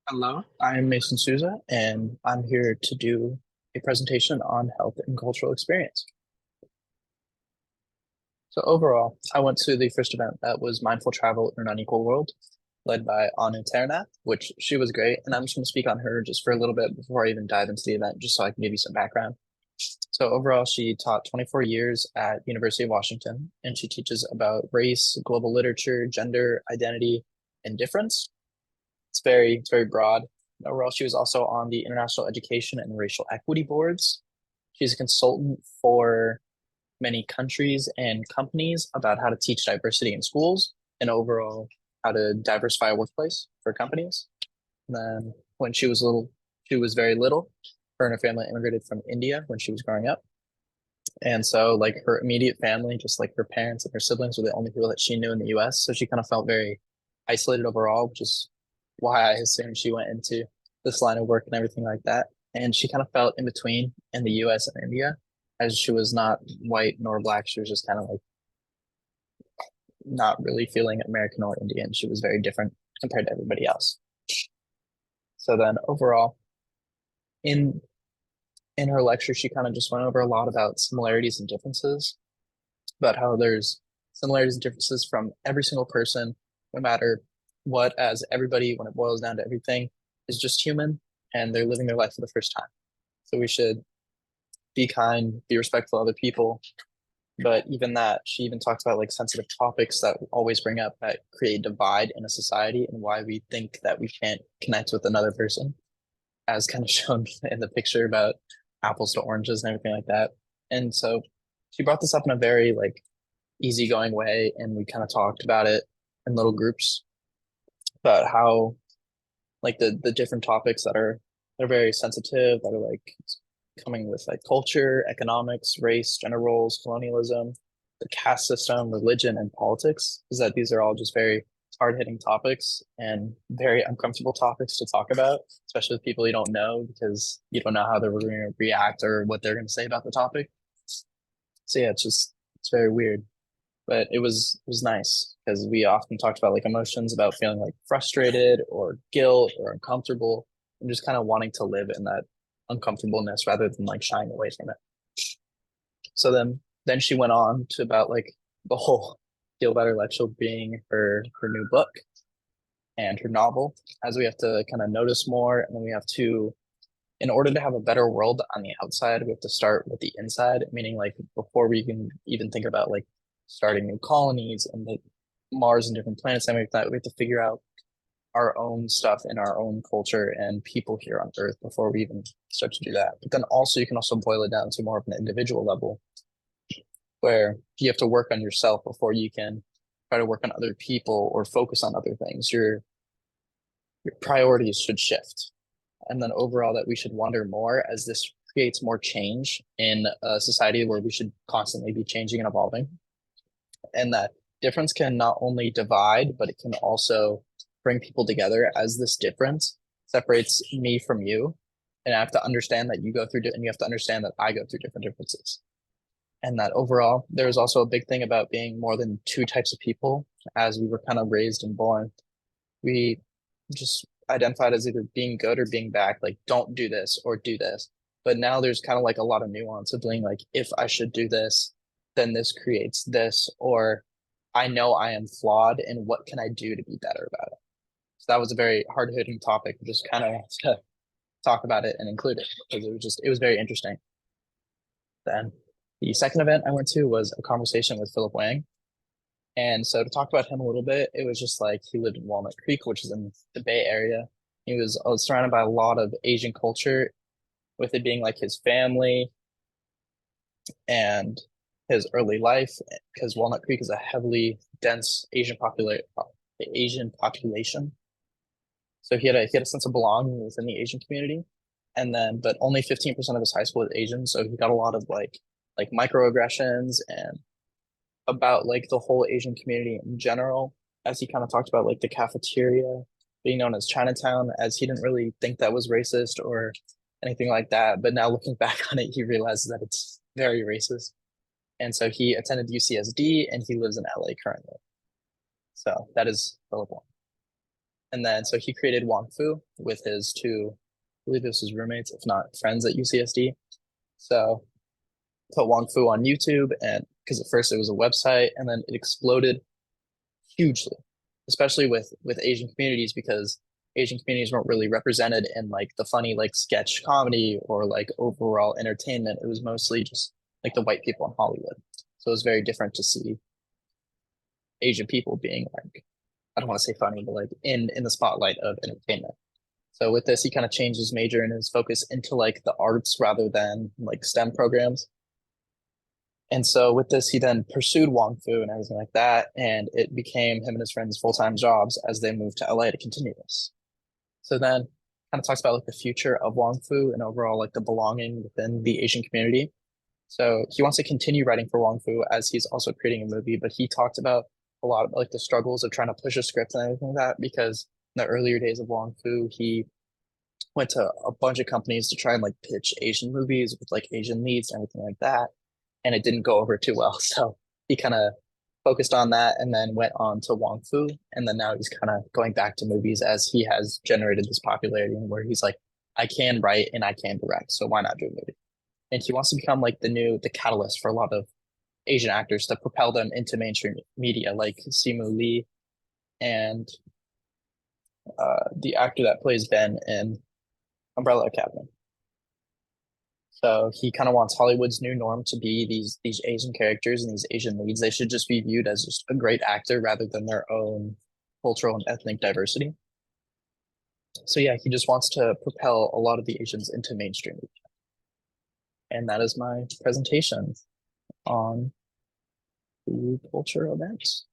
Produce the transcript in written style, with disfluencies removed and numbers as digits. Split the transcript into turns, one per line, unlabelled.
Hello, I'm Mason Souza, and I'm here to do a presentation on health and cultural experience. So overall, I went to the first event that was Mindful Travel in an Unequal World, led by Anu Ternath, which she was great. And I'm just going to speak on her just for a little bit before I even dive into the event, just so I can give you some background. So overall, she taught 24 years at University of Washington, and she teaches about race, global literature, gender, identity, and difference. It's very broad. Overall, she was also on the International Education and Racial Equity Boards. She's a consultant for many countries and companies about how to teach diversity in schools and overall how to diversify a workplace for companies. And then when she was very little. Her and her family immigrated from India when she was growing up. And so like her immediate family, just like her parents and her siblings were the only people that she knew in the US. So she kind of felt very isolated overall, which is why I assumed she went into this line of work and everything like that. And she kind of felt in between in the US and India, as she was not white nor black. She was just kind of like not really feeling American or Indian. She was very different compared to everybody else. So then overall, in in her lecture, she kind of just went over a lot about similarities and differences, about how there's similarities and differences from every single person, no matter what, as everybody, when it boils down to everything, is just human and they're living their life for the first time. So we should be kind, be respectful of other people. But even that, she even talks about like sensitive topics that always bring up that create divide in a society and why we think that we can't connect with another person, as kind of shown in the picture about apples to oranges and everything like that. And so she brought this up in a very like easygoing way, and we kind of talked about it in little groups about how like the different topics that are very sensitive, that are like coming with like culture, economics, race, gender roles, colonialism, the caste system, religion, and politics, is that these are all just very hard hitting topics and very uncomfortable topics to talk about, especially with people you don't know because you don't know how they're going to react or what they're going to say about the topic. So yeah, it's very weird, but it was nice because we often talked about like emotions, about feeling like frustrated or guilt or uncomfortable, and just kind of wanting to live in that uncomfortableness rather than like shying away from it. So then she went on to about like the whole Feel Better Lecture being her new book and her novel, as we have to kind of notice more, and then we have to, in order to have a better world on the outside, we have to start with the inside, meaning like before we can even think about like starting new colonies and the Mars and different planets and everything, we have to figure out our own stuff in our own culture and people here on Earth before we even start to do that. But then also you can also boil it down to more of an individual level where you have to work on yourself before you can try to work on other people or focus on other things. Your priorities should shift. And then overall that we should wonder more, as this creates more change in a society where we should constantly be changing and evolving. And that difference can not only divide, but it can also bring people together, as this difference separates me from you. And I have to understand that you go through, and you have to understand that I go through different differences. And that overall, there's also a big thing about being more than two types of people, as we were kind of raised and born. We just identified as either being good or being bad, like don't do this or do this. But now there's kind of like a lot of nuance of being like, if I should do this, then this creates this, or I know I am flawed and what can I do to be better about it? So that was a very hard hitting topic, just kind of to talk about it and include it because it was very interesting. Then the second event I went to was a conversation with Philip Wang. And so to talk about him a little bit, it was just like he lived in Walnut Creek, which is in the Bay Area. He was surrounded by a lot of Asian culture, with it being like his family and his early life, because Walnut Creek is a heavily dense Asian population. So he had a sense of belonging within the Asian community. And then but only 15% of his high school was Asian. So he got a lot of like microaggressions and about like the whole Asian community in general, as he kind of talked about like the cafeteria being known as Chinatown, as he didn't really think that was racist or anything like that. But now looking back on it, he realizes that it's very racist. And so he attended UCSD and he lives in LA currently. So that is Philip Wong. And then so he created Wong Fu with his two, I believe this was roommates, if not friends at UCSD. So put Wong Fu on YouTube, and because at first it was a website and then it exploded hugely, especially with Asian communities, because Asian communities weren't really represented in like the funny like sketch comedy or like overall entertainment. It was mostly just like the white people in Hollywood. So it was very different to see Asian people being like, I don't want to say funny, but like in the spotlight of entertainment. So with this, he kind of changed his major and his focus into like the arts rather than like STEM programs. And so with this, he then pursued Wong Fu and everything like that, and it became him and his friends' full-time jobs as they moved to LA to continue this. So then kind of talks about like the future of Wong Fu and overall like the belonging within the Asian community. So he wants to continue writing for Wong Fu as he's also creating a movie, but he talked about a lot of like the struggles of trying to push a script and everything like that, because in the earlier days of Wong Fu, he went to a bunch of companies to try and like pitch Asian movies with like Asian leads and everything like that, and it didn't go over too well. So he kind of focused on that and then went on to Wong Fu, and then now he's kind of going back to movies as he has generated this popularity where he's like, I can write and I can direct, so why not do a movie? And he wants to become like the catalyst for a lot of Asian actors to propel them into mainstream media, like Simu Lee and the actor that plays Ben in Umbrella Academy. So he kind of wants Hollywood's new norm to be these Asian characters and these Asian leads. They should just be viewed as just a great actor rather than their own cultural and ethnic diversity. So yeah, he just wants to propel a lot of the Asians into mainstream media. And that is my presentation on the culture events.